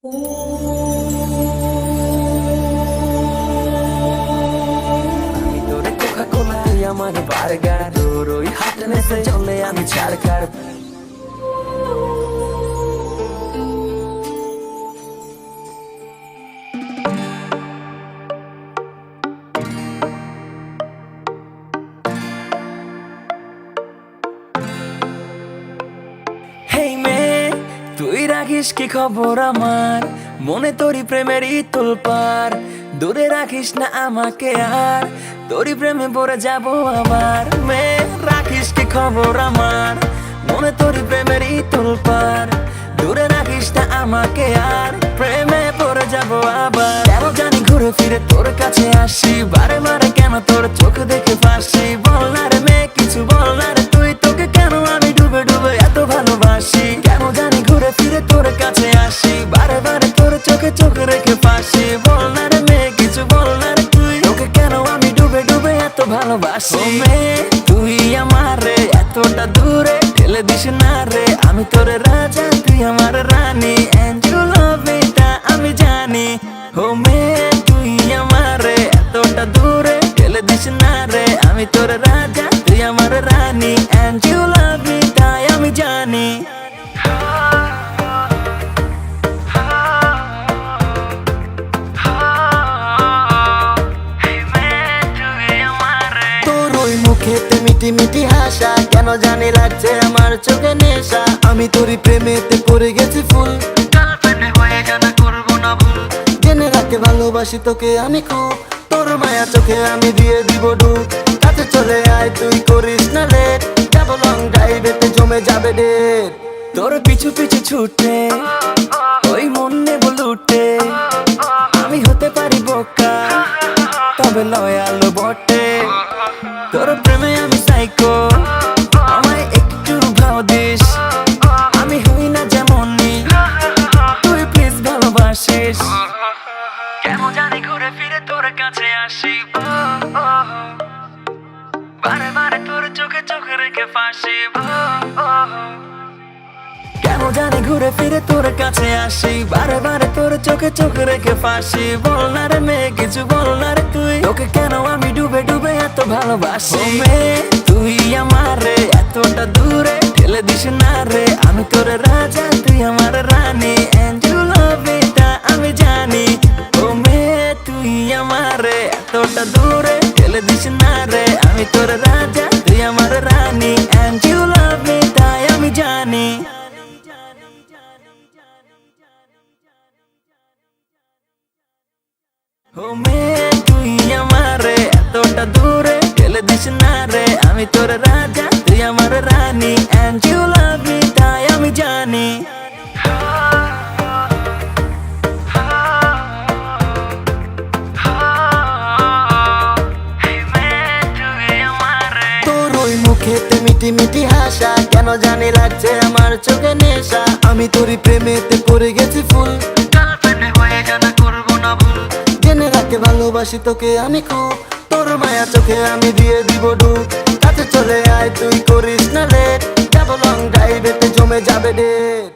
আমি তোরে কোকা-কোলা, তুই আমার বার্গার, তোর ওই হাটনেসে চলে আমি ছাড়খাড়। হেই মেয়ে, তুই রাখিস কি খবর আমার? মনে তোরই প্রেমেরই তোলপার, দূরে রাখিস না আমাকে আর, তোরই প্রেমে পড়ে যাব আবার। মেয়ে, রাখিস কি খবর আমার? মনে তোরই প্রেমেরই তোলপার, দূরে রাখিস না আমাকে আর, প্রেমে পড়ে যাব আবার। কেন জানি ঘুরে ফিরে তোর কাছে আসি, বারে বারে কেন তোর চোখ দেখে ফাঁসি? বল না রে মেয়ে, কিছু বল না রে তুই, তোকে কেন আমি ডুবে ডুবে এত ভালোবাসি? কেন জানি ঘুরে ফিরে তোর কাছে আসি, বারে বারে তোর চোখে চোখ রেখে ফাঁসি? বল না রে মেয়ে, কিছু বল না রে তুই, তোকে কেন আমি ডুবে ডুবে এত ভালোবাসি? ও মেয়ে, তুই আমার রে এতটা দূরে ঠেলে দিস না রে, আমি তোর রাজা, তুই আমার রানী, and you love me তা আমি জানি। ও মেয়ে, তুই আমার রে এতটা দূরে ঠেলে দিস না রে, আমি তোর রাজা, তুই আমার রানী, and you love me তাই আমি জানি। তোর ওই মুখেতে মিটি মিটি হাসা, কেন জানি লাগছে আমার চোখে নেশা, আমি তোরই প্রেমেতে পড়ে গেছি ফুল, জেনে রাখে ভালোবাসি তোকে আমি খুব, তোর মায়া চোখে আমি দিয়ে দিব ডুব, কাছে চলে আয় তুই করিস না লেট, যাবো লং ড্রাইভেতে জমে যাবে ডেট। তোর পিছু পিছু ছুটে ওই মন নেব লুটে, আমি হতে পারি বোকা তবে লয়াল বটে, তোর প্রেমে আমি সাইকো, আমায় একটু ভাও দিস, আমি হই না যেমনই তুই প্লিজ ভালোবাসিস। কেন জানি ঘুরে ফিরে তোর কাছে আসি, বারে বারে তোর চোখে চোখ রেখে ফাঁসি। কেন জানি ঘুরে ফিরে তোর কাছে আসি, বারে বারে তোর চোখে চোখ রেখে ফাঁসি। বল না রে মেয়ে, কিছু বল না রে তুই, তোকে কেন আমি ডুবে ডুবে এত ভালোবাসি? মেয়ে, তুই আমার রে এতটা দূরে ঠেলে দিস না রে, আমি তোর রাজা, তুই আমার রানী, and you love me তা আমি জানি। ও মেয়ে, তুই আমার রে এতটা দূরে ঠেলে দিস না রে, আমি তোর রাজা, তুই আমার রানী, and you love me তাই আমি জানি। ও মেয়ে, তুই আমার রে এতটা দূরে ঠেলে দিস না রে, আমি তোর রাজা, তুই আমার রানী, and you love me তাই আমি জানি। তোর ওই মুখেতে মিটি মিটি হাসা, কেন জানি লাগছে আমার চোখে নেশা, আমি তোরই প্রেমেতে পড়ে গেছি ফুল, জেনে রাখে ভালোবাসি তোকে আমি খুব, তোর মায়া চোখে আমি দিয়ে দিব ডুব, কাছে চলে আয় তুই করিস না লেট, যাবো লং ড্রাইভেতে জমে যাবে ডেট।